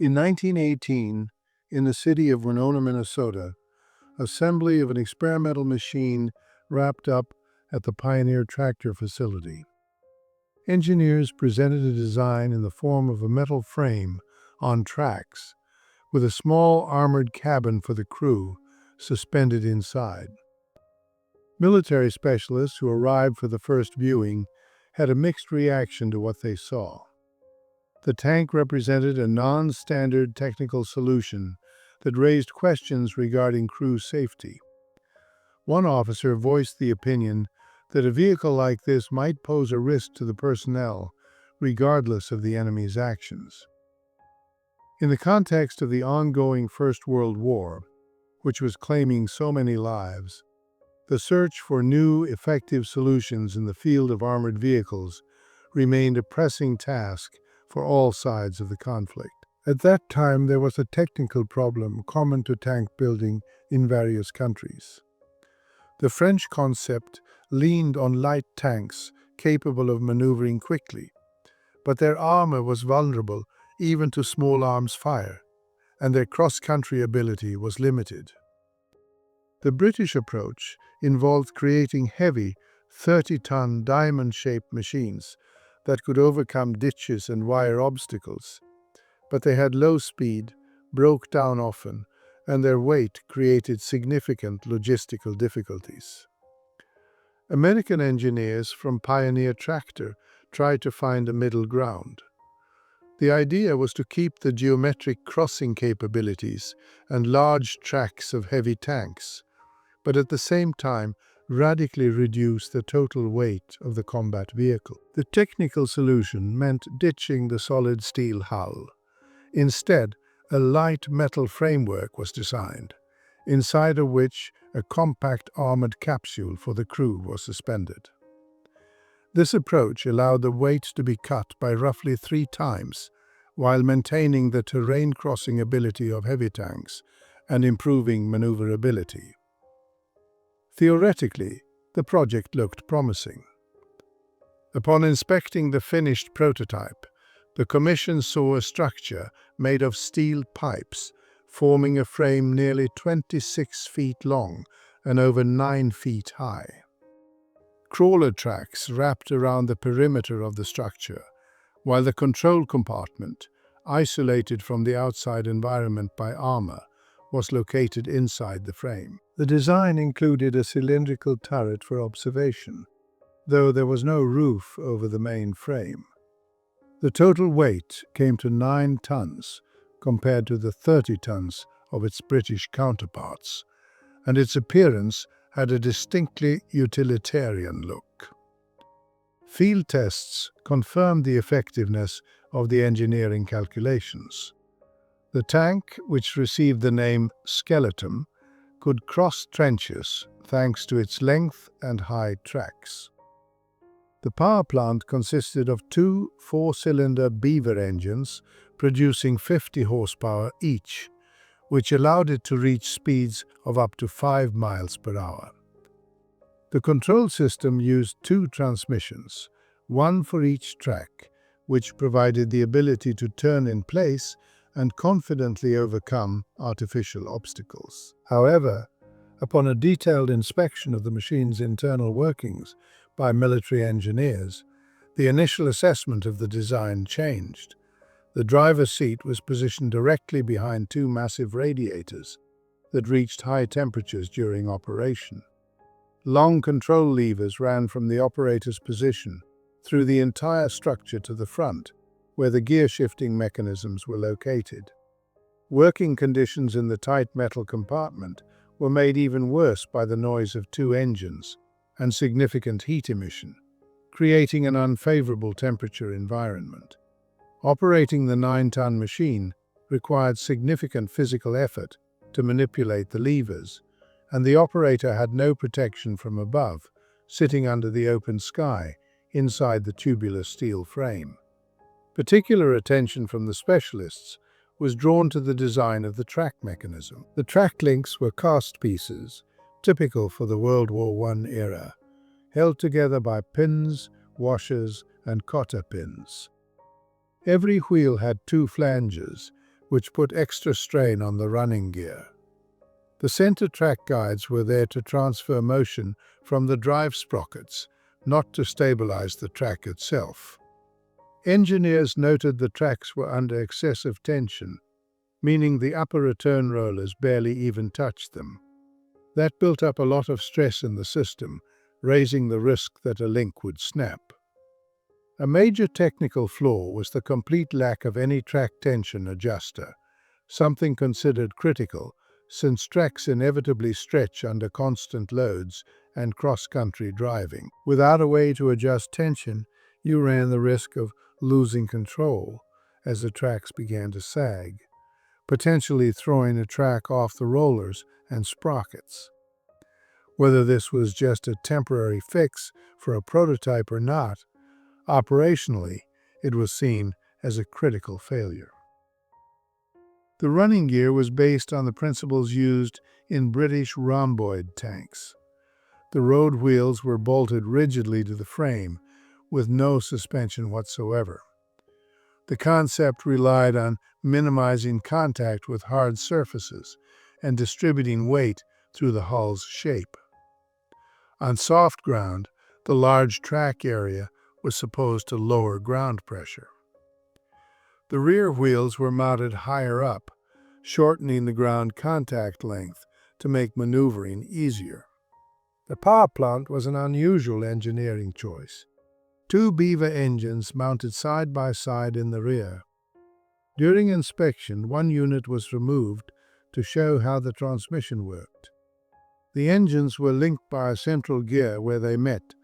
In 1918, in the city of Winona, Minnesota, assembly of an experimental machine wrapped up at the Pioneer Tractor facility. Engineers presented a design in the form of a metal frame on tracks, with a small armored cabin for the crew suspended inside. Military specialists who arrived for the first viewing had a mixed reaction to what they saw. The tank represented a non-standard technical solution that raised questions regarding crew safety. One officer voiced the opinion that a vehicle like this might pose a risk to the personnel, regardless of the enemy's actions. In the context of the ongoing First World War, which was claiming so many lives, the search for new, effective solutions in the field of armored vehicles remained a pressing task for all sides of the conflict. At that time, there was a technical problem common to tank building in various countries. The French concept leaned on light tanks capable of maneuvering quickly, but their armor was vulnerable even to small arms fire, and their cross-country ability was limited. The British approach involved creating heavy, 30-ton diamond-shaped machines that could overcome ditches and wire obstacles, but they had low speed, broke down often, and their weight created significant logistical difficulties. American engineers from Pioneer Tractor tried to find a middle ground. The idea was to keep the geometric crossing capabilities and large tracks of heavy tanks, but at the same time radically reduce the total weight of the combat vehicle. The technical solution meant ditching the solid steel hull. Instead, a light metal framework was designed, inside of which a compact armored capsule for the crew was suspended. This approach allowed the weight to be cut by roughly 3 times, while maintaining the terrain crossing ability of heavy tanks and improving maneuverability. Theoretically, the project looked promising. Upon inspecting the finished prototype, the Commission saw a structure made of steel pipes forming a frame nearly 26 feet long and over 9 feet high. Crawler tracks wrapped around the perimeter of the structure, while the control compartment, isolated from the outside environment by armor, was located inside the frame. The design included a cylindrical turret for observation, though there was no roof over the main frame. The total weight came to 9 tons, compared to the 30 tons of its British counterparts, and its appearance had a distinctly utilitarian look. Field tests confirmed the effectiveness of the engineering calculations. The tank, which received the name Skeleton, could cross trenches thanks to its length and high tracks. The power plant consisted of 2 4-cylinder Beaver engines producing 50 horsepower each, which allowed it to reach speeds of up to 5 miles per hour. The control system used 2 transmissions, one for each track, which provided the ability to turn in place and confidently overcome artificial obstacles. However, upon a detailed inspection of the machine's internal workings by military engineers, the initial assessment of the design changed. The driver's seat was positioned directly behind 2 massive radiators that reached high temperatures during operation. Long control levers ran from the operator's position through the entire structure to the front, where the gear shifting mechanisms were located. Working conditions in the tight metal compartment were made even worse by the noise of 2 engines and significant heat emission, creating an unfavorable temperature environment. Operating the 9-ton machine required significant physical effort to manipulate the levers, and the operator had no protection from above, sitting under the open sky inside the tubular steel frame. Particular attention from the specialists was drawn to the design of the track mechanism. The track links were cast pieces, typical for the World War I era, held together by pins, washers, and cotter pins. Every wheel had 2 flanges, which put extra strain on the running gear. The center track guides were there to transfer motion from the drive sprockets, not to stabilize the track itself. Engineers noted the tracks were under excessive tension, meaning the upper return rollers barely even touched them. That built up a lot of stress in the system, raising the risk that a link would snap. A major technical flaw was the complete lack of any track tension adjuster, something considered critical since tracks inevitably stretch under constant loads and cross-country driving. Without a way to adjust tension, you ran the risk of losing control as the tracks began to sag, potentially throwing a track off the rollers and sprockets. Whether this was just a temporary fix for a prototype or not, operationally, it was seen as a critical failure. The running gear was based on the principles used in British rhomboid tanks. The road wheels were bolted rigidly to the frame, with no suspension whatsoever. The concept relied on minimizing contact with hard surfaces and distributing weight through the hull's shape. On soft ground, the large track area was supposed to lower ground pressure. The rear wheels were mounted higher up, shortening the ground contact length to make maneuvering easier. The power plant was an unusual engineering choice. Two Beaver engines mounted side by side in the rear. During inspection, one unit was removed to show how the transmission worked. The engines were linked by a central gear where they met,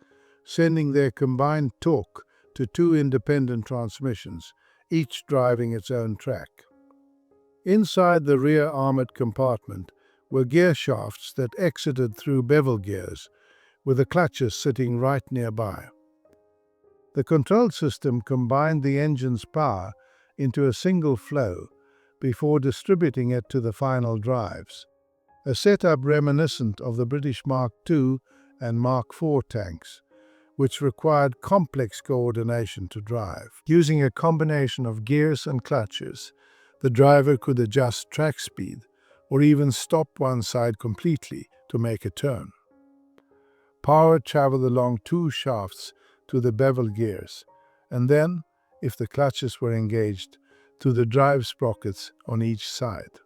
sending their combined torque to two independent transmissions, each driving its own track. Inside the rear armored compartment were gear shafts that exited through bevel gears, with the clutches sitting right nearby. The control system combined the engine's power into a single flow before distributing it to the final drives, a setup reminiscent of the British Mark II and Mark IV tanks, which required complex coordination to drive. Using a combination of gears and clutches, the driver could adjust track speed or even stop one side completely to make a turn. Power traveled along two shafts to the bevel gears, and then, if the clutches were engaged, to the drive sprockets on each side.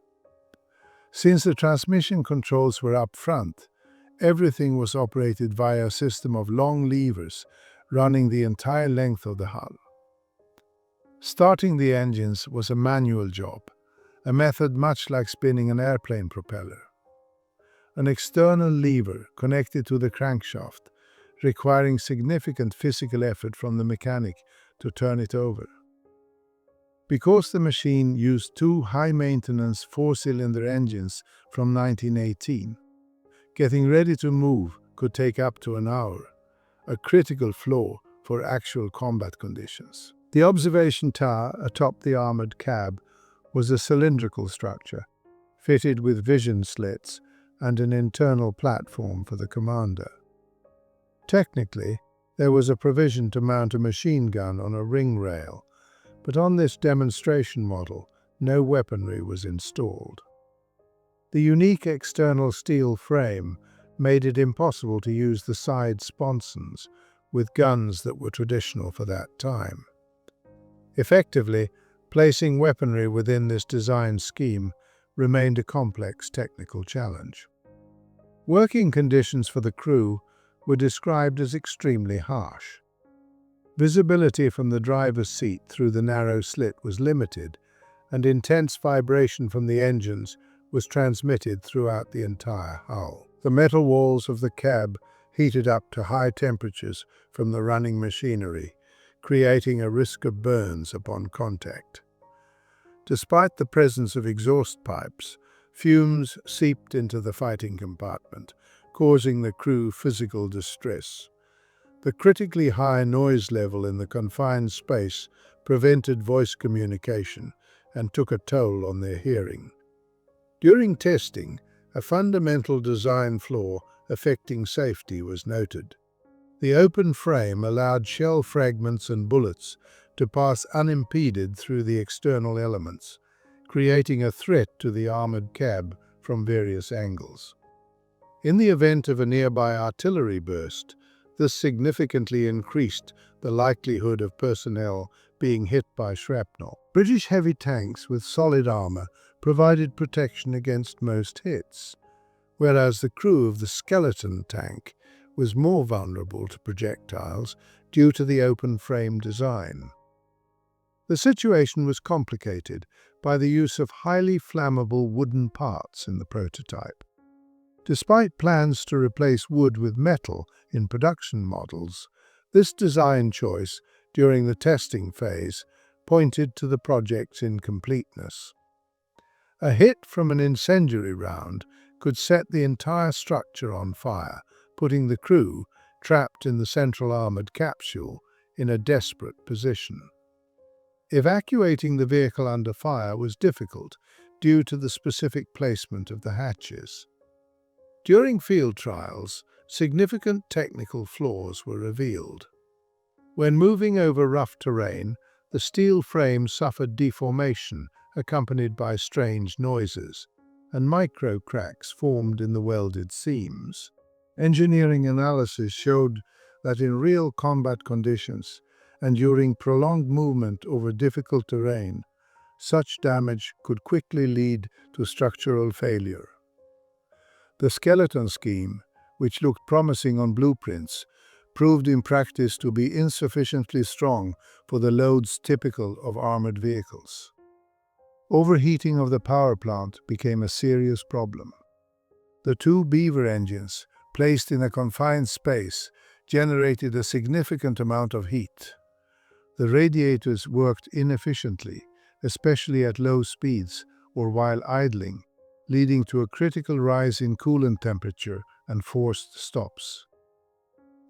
Since the transmission controls were up front, everything was operated via a system of long levers running the entire length of the hull. Starting the engines was a manual job, a method much like spinning an airplane propeller. An external lever connected to the crankshaft, requiring significant physical effort from the mechanic to turn it over. Because the machine used two high-maintenance four-cylinder engines from 1918, getting ready to move could take up to an hour, a critical flaw for actual combat conditions. The observation tower atop the armored cab was a cylindrical structure, fitted with vision slits and an internal platform for the commander. Technically, there was a provision to mount a machine gun on a ring rail, but on this demonstration model, no weaponry was installed. The unique external steel frame made it impossible to use the side sponsons with guns that were traditional for that time. Effectively, placing weaponry within this design scheme remained a complex technical challenge. Working conditions for the crew were described as extremely harsh. Visibility from the driver's seat through the narrow slit was limited, and intense vibration from the engines was transmitted throughout the entire hull. The metal walls of the cab heated up to high temperatures from the running machinery, creating a risk of burns upon contact. Despite the presence of exhaust pipes, fumes seeped into the fighting compartment, causing the crew physical distress. The critically high noise level in the confined space prevented voice communication and took a toll on their hearing. During testing, a fundamental design flaw affecting safety was noted. The open frame allowed shell fragments and bullets to pass unimpeded through the external elements, creating a threat to the armored cab from various angles. In the event of a nearby artillery burst, this significantly increased the likelihood of personnel being hit by shrapnel. British heavy tanks with solid armor provided protection against most hits, whereas the crew of the skeleton tank was more vulnerable to projectiles due to the open frame design. The situation was complicated by the use of highly flammable wooden parts in the prototype. Despite plans to replace wood with metal in production models, this design choice during the testing phase pointed to the project's incompleteness. A hit from an incendiary round could set the entire structure on fire, putting the crew, trapped in the central armored capsule, in a desperate position. Evacuating the vehicle under fire was difficult due to the specific placement of the hatches. During field trials, significant technical flaws were revealed. When moving over rough terrain, the steel frame suffered deformation accompanied by strange noises, and micro cracks formed in the welded seams. Engineering analysis showed that in real combat conditions and during prolonged movement over difficult terrain, such damage could quickly lead to structural failure. The skeleton scheme, which looked promising on blueprints, proved in practice to be insufficiently strong for the loads typical of armored vehicles. Overheating of the power plant became a serious problem. The two Beaver engines, placed in a confined space, generated a significant amount of heat. The radiators worked inefficiently, especially at low speeds or while idling, leading to a critical rise in coolant temperature and forced stops.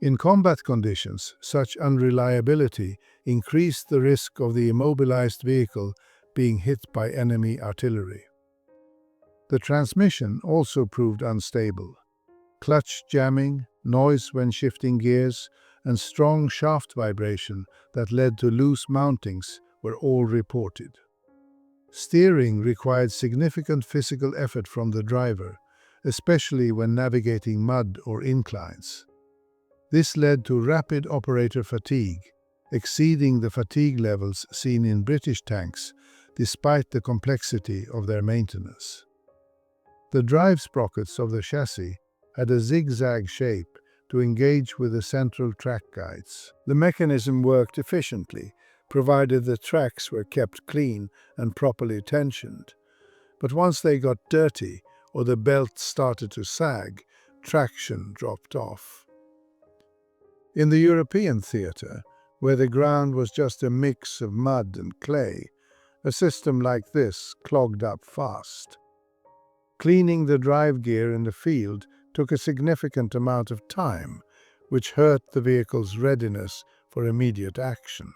In combat conditions, such unreliability increased the risk of the immobilized vehicle being hit by enemy artillery. The transmission also proved unstable. Clutch jamming, noise when shifting gears, and strong shaft vibration that led to loose mountings were all reported. Steering required significant physical effort from the driver, especially when navigating mud or inclines. This led to rapid operator fatigue, exceeding the fatigue levels seen in British tanks despite the complexity of their maintenance. The drive sprockets of the chassis had a zigzag shape to engage with the central track guides. The mechanism worked efficiently, provided the tracks were kept clean and properly tensioned. But once they got dirty or the belt started to sag, traction dropped off. In the European theatre, where the ground was just a mix of mud and clay, a system like this clogged up fast. Cleaning the drive gear in the field took a significant amount of time, which hurt the vehicle's readiness for immediate action.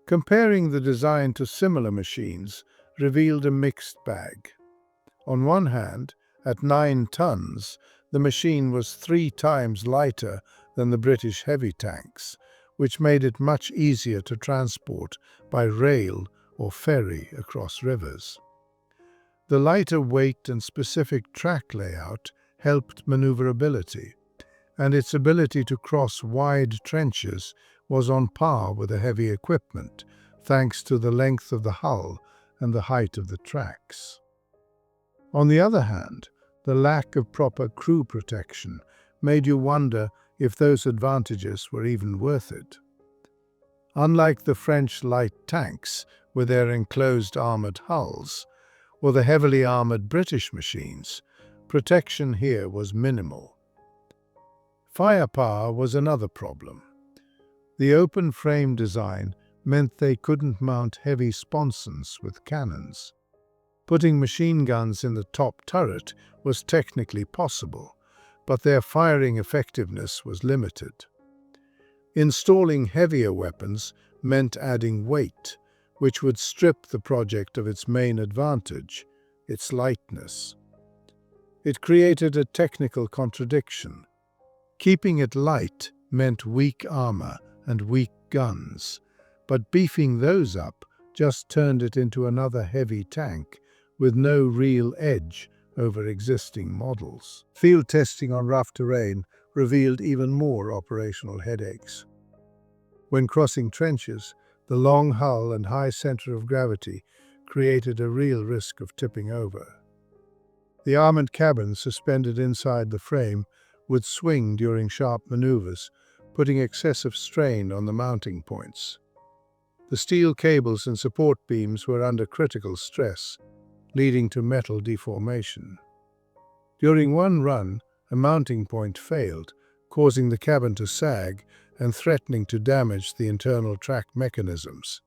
Comparing the design to similar machines revealed a mixed bag. On one hand, at 9 tons, the machine was 3 times lighter than the British heavy tanks, which made it much easier to transport by rail or ferry across rivers. The lighter weight and specific track layout helped maneuverability, and its ability to cross wide trenches was on par with the heavy equipment, thanks to the length of the hull and the height of the tracks. On the other hand, the lack of proper crew protection made you wonder if those advantages were even worth it. Unlike the French light tanks with their enclosed armored hulls, or the heavily armored British machines, protection here was minimal. Firepower was another problem. The open frame design meant they couldn't mount heavy sponsons with cannons. Putting machine guns in the top turret was technically possible, but their firing effectiveness was limited. Installing heavier weapons meant adding weight, which would strip the project of its main advantage, its lightness. It created a technical contradiction. Keeping it light meant weak armor and weak guns, but beefing those up just turned it into another heavy tank with no real edge over existing models. Field testing on rough terrain revealed even more operational headaches. When crossing trenches, the long hull and high center of gravity created a real risk of tipping over. The armored cabin suspended inside the frame would swing during sharp maneuvers, putting excessive strain on the mounting points. The steel cables and support beams were under critical stress, leading to metal deformation. During one run, a mounting point failed, causing the cabin to sag and threatening to damage the internal track mechanisms.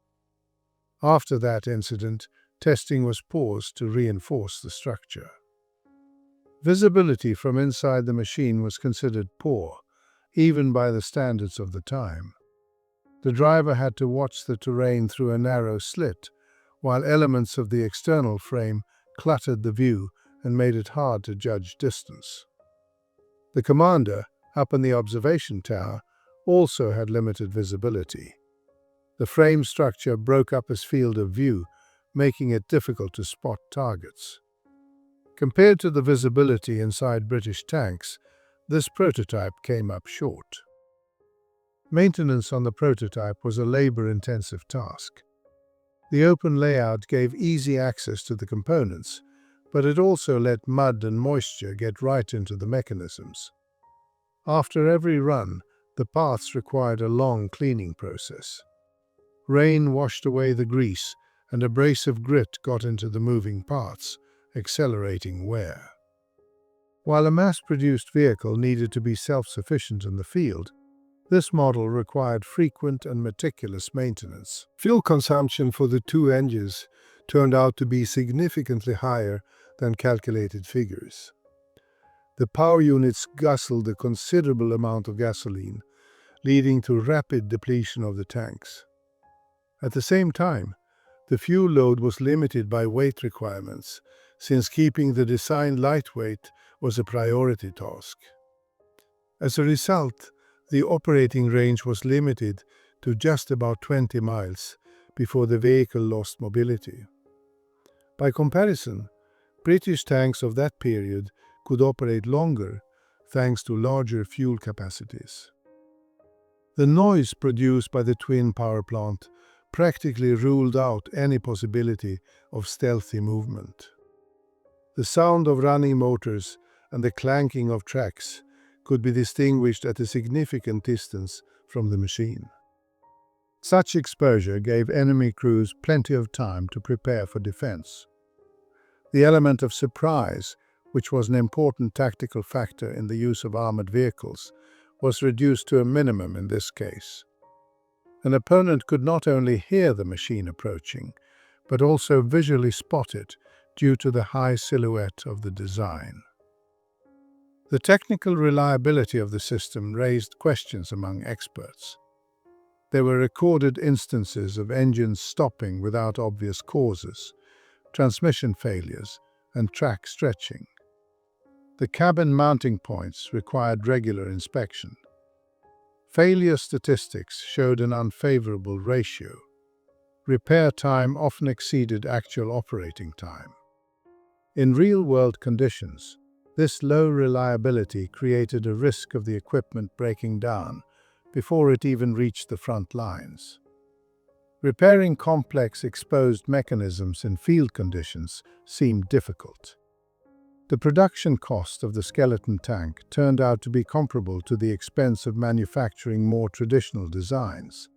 After that incident, testing was paused to reinforce the structure. Visibility from inside the machine was considered poor, even by the standards of the time. The driver had to watch the terrain through a narrow slit, while elements of the external frame cluttered the view and made it hard to judge distance. The commander, up in the observation tower, also had limited visibility. The frame structure broke up his field of view, making it difficult to spot targets. Compared to the visibility inside British tanks, this prototype came up short. Maintenance on the prototype was a labor-intensive task. The open layout gave easy access to the components, but it also let mud and moisture get right into the mechanisms. After every run, the paths required a long cleaning process. Rain washed away the grease, and abrasive grit got into the moving parts, accelerating wear. While a mass-produced vehicle needed to be self-sufficient in the field, this model required frequent and meticulous maintenance. Fuel consumption for the two engines turned out to be significantly higher than calculated figures. The power units guzzled a considerable amount of gasoline, leading to rapid depletion of the tanks. At the same time, the fuel load was limited by weight requirements, since keeping the design lightweight was a priority task. As a result, the operating range was limited to just about 20 miles before the vehicle lost mobility. By comparison, British tanks of that period could operate longer thanks to larger fuel capacities. The noise produced by the twin power plant practically ruled out any possibility of stealthy movement. The sound of running motors and the clanking of tracks could be distinguished at a significant distance from the machine. Such exposure gave enemy crews plenty of time to prepare for defense. The element of surprise, which was an important tactical factor in the use of armored vehicles, was reduced to a minimum in this case. An opponent could not only hear the machine approaching, but also visually spot it due to the high silhouette of the design. The technical reliability of the system raised questions among experts. There were recorded instances of engines stopping without obvious causes, transmission failures, and track stretching. The cabin mounting points required regular inspection. Failure statistics showed an unfavorable ratio. Repair time often exceeded actual operating time. In real-world conditions, this low reliability created a risk of the equipment breaking down before it even reached the front lines. Repairing complex exposed mechanisms in field conditions seemed difficult. The production cost of the skeleton tank turned out to be comparable to the expense of manufacturing more traditional designs.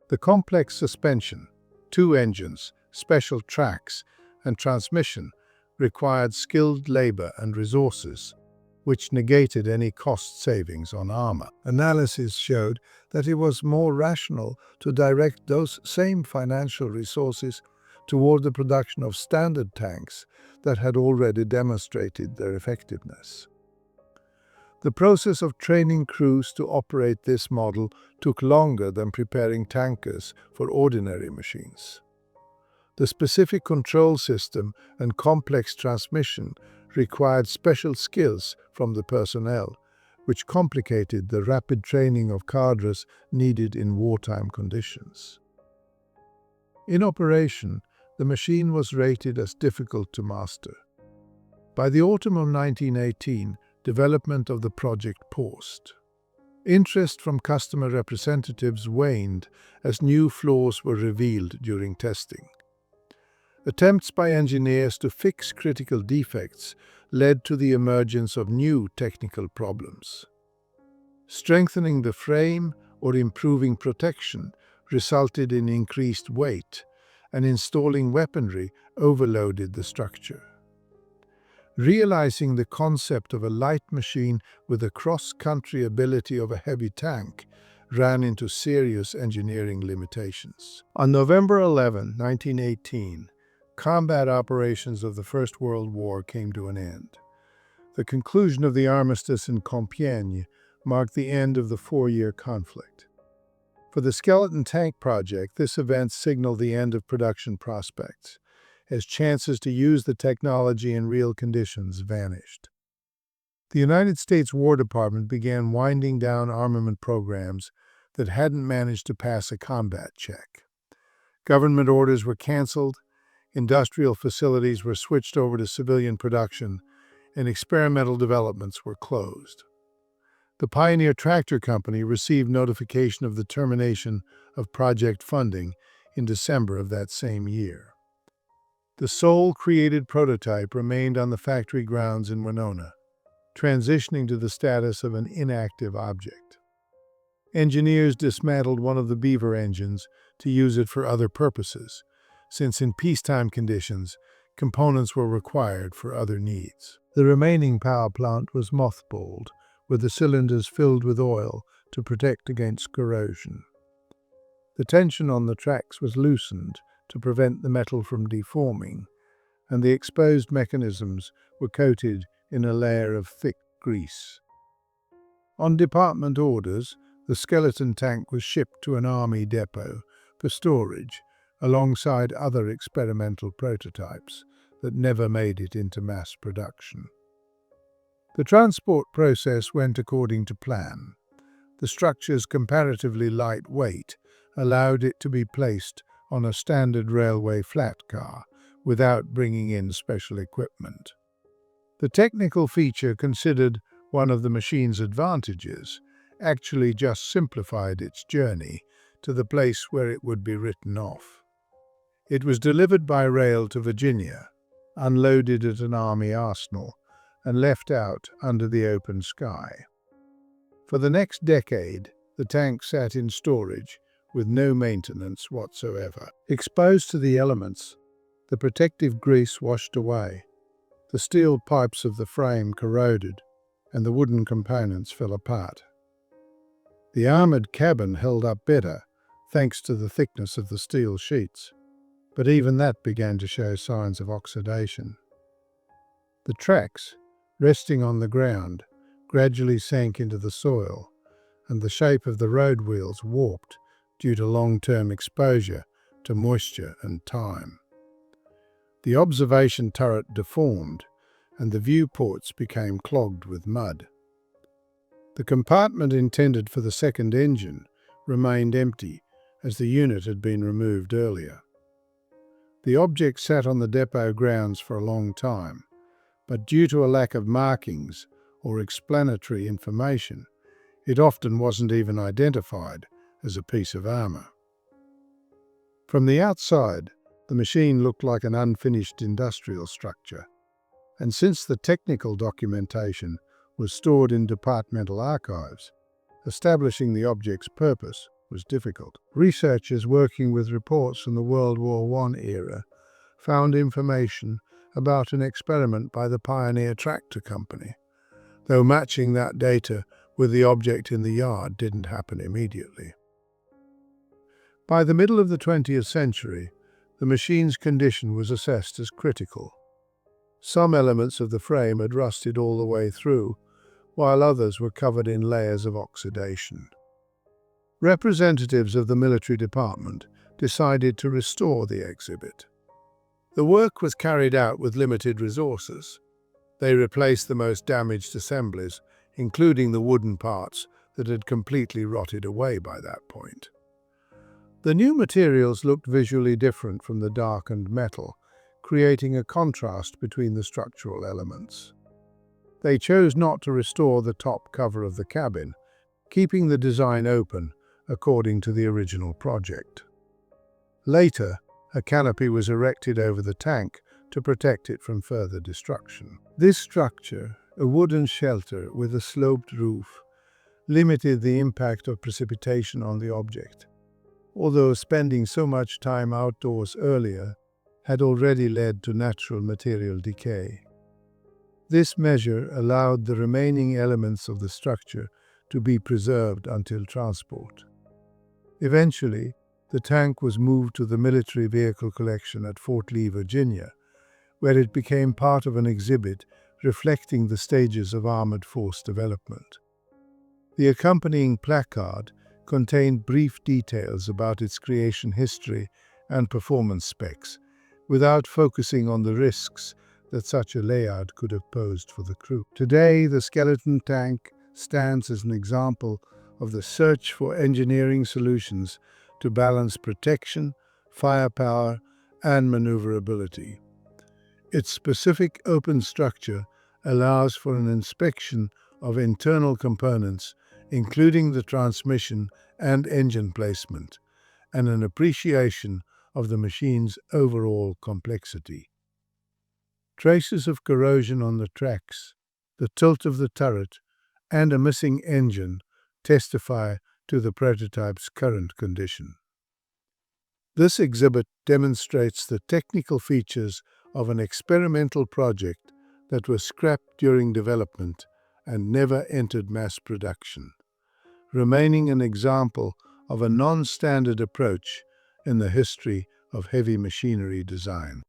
The complex suspension, two engines, special tracks, and transmission required skilled labor and resources, which negated any cost savings on armor. Analysis showed that it was more rational to direct those same financial resources toward the production of standard tanks that had already demonstrated their effectiveness. The process of training crews to operate this model took longer than preparing tankers for ordinary machines. The specific control system and complex transmission required special skills from the personnel, which complicated the rapid training of cadres needed in wartime conditions. In operation, the machine was rated as difficult to master. By the autumn of 1918, development of the project paused. Interest from customer representatives waned as new flaws were revealed during testing. Attempts by engineers to fix critical defects led to the emergence of new technical problems. Strengthening the frame or improving protection resulted in increased weight, and installing weaponry overloaded the structure. Realizing the concept of a light machine with the cross-country ability of a heavy tank ran into serious engineering limitations. On November 11, 1918, combat operations of the First World War came to an end. The conclusion of the armistice in Compiègne marked the end of the four-year conflict. For the Skeleton Tank project, this event signaled the end of production prospects, as chances to use the technology in real conditions vanished. The United States War Department began winding down armament programs that hadn't managed to pass a combat check. Government orders were canceled, industrial facilities were switched over to civilian production, and experimental developments were closed. The Pioneer Tractor Company received notification of the termination of project funding in December of that same year. The sole created prototype remained on the factory grounds in Winona, transitioning to the status of an inactive object. Engineers dismantled one of the Beaver engines to use it for other purposes, since in peacetime conditions, components were required for other needs. The remaining power plant was mothballed, with the cylinders filled with oil to protect against corrosion. The tension on the tracks was loosened to prevent the metal from deforming, and the exposed mechanisms were coated in a layer of thick grease. On department orders, the skeleton tank was shipped to an army depot for storage, alongside other experimental prototypes that never made it into mass production. The transport process went according to plan. The structure's comparatively light weight allowed it to be placed on a standard railway flat car without bringing in special equipment. The technical feature considered one of the machine's advantages actually just simplified its journey to the place where it would be written off. It was delivered by rail to Virginia, unloaded at an army arsenal, and left out under the open sky. For the next decade, the tank sat in storage with no maintenance whatsoever. Exposed to the elements, the protective grease washed away, the steel pipes of the frame corroded, and the wooden components fell apart. The armored cabin held up better, thanks to the thickness of the steel sheets, but even that began to show signs of oxidation. The tracks, resting on the ground, gradually sank into the soil, and the shape of the road wheels warped due to long-term exposure to moisture and time. The observation turret deformed, and the viewports became clogged with mud. The compartment intended for the second engine remained empty, as the unit had been removed earlier. The object sat on the depot grounds for a long time, but due to a lack of markings or explanatory information, it often wasn't even identified as a piece of armor. From the outside, the machine looked like an unfinished industrial structure, and since the technical documentation was stored in departmental archives, establishing the object's purpose was difficult. Researchers working with reports from the World War I era found information about an experiment by the Pioneer Tractor Company, though matching that data with the object in the yard didn't happen immediately. By the middle of the 20th century, the machine's condition was assessed as critical. Some elements of the frame had rusted all the way through, while others were covered in layers of oxidation. Representatives of the military department decided to restore the exhibit. The work was carried out with limited resources. They replaced the most damaged assemblies, including the wooden parts that had completely rotted away by that point. The new materials looked visually different from the darkened metal, creating a contrast between the structural elements. They chose not to restore the top cover of the cabin, keeping the design open according to the original project. Later, a canopy was erected over the tank to protect it from further destruction. This structure, a wooden shelter with a sloped roof, limited the impact of precipitation on the object, although spending so much time outdoors earlier had already led to natural material decay. This measure allowed the remaining elements of the structure to be preserved until transport. Eventually, the tank was moved to the military vehicle collection at Fort Lee, Virginia, where it became part of an exhibit reflecting the stages of armored force development. The accompanying placard contained brief details about its creation history and performance specs, without focusing on the risks that such a layout could have posed for the crew. Today, the skeleton tank stands as an example of the search for engineering solutions to balance protection, firepower, and maneuverability. Its specific open structure allows for an inspection of internal components, including the transmission and engine placement, and an appreciation of the machine's overall complexity. Traces of corrosion on the tracks, the tilt of the turret, and a missing engine testify to the prototype's current condition. This exhibit demonstrates the technical features of an experimental project that was scrapped during development and never entered mass production, remaining an example of a non-standard approach in the history of heavy machinery design.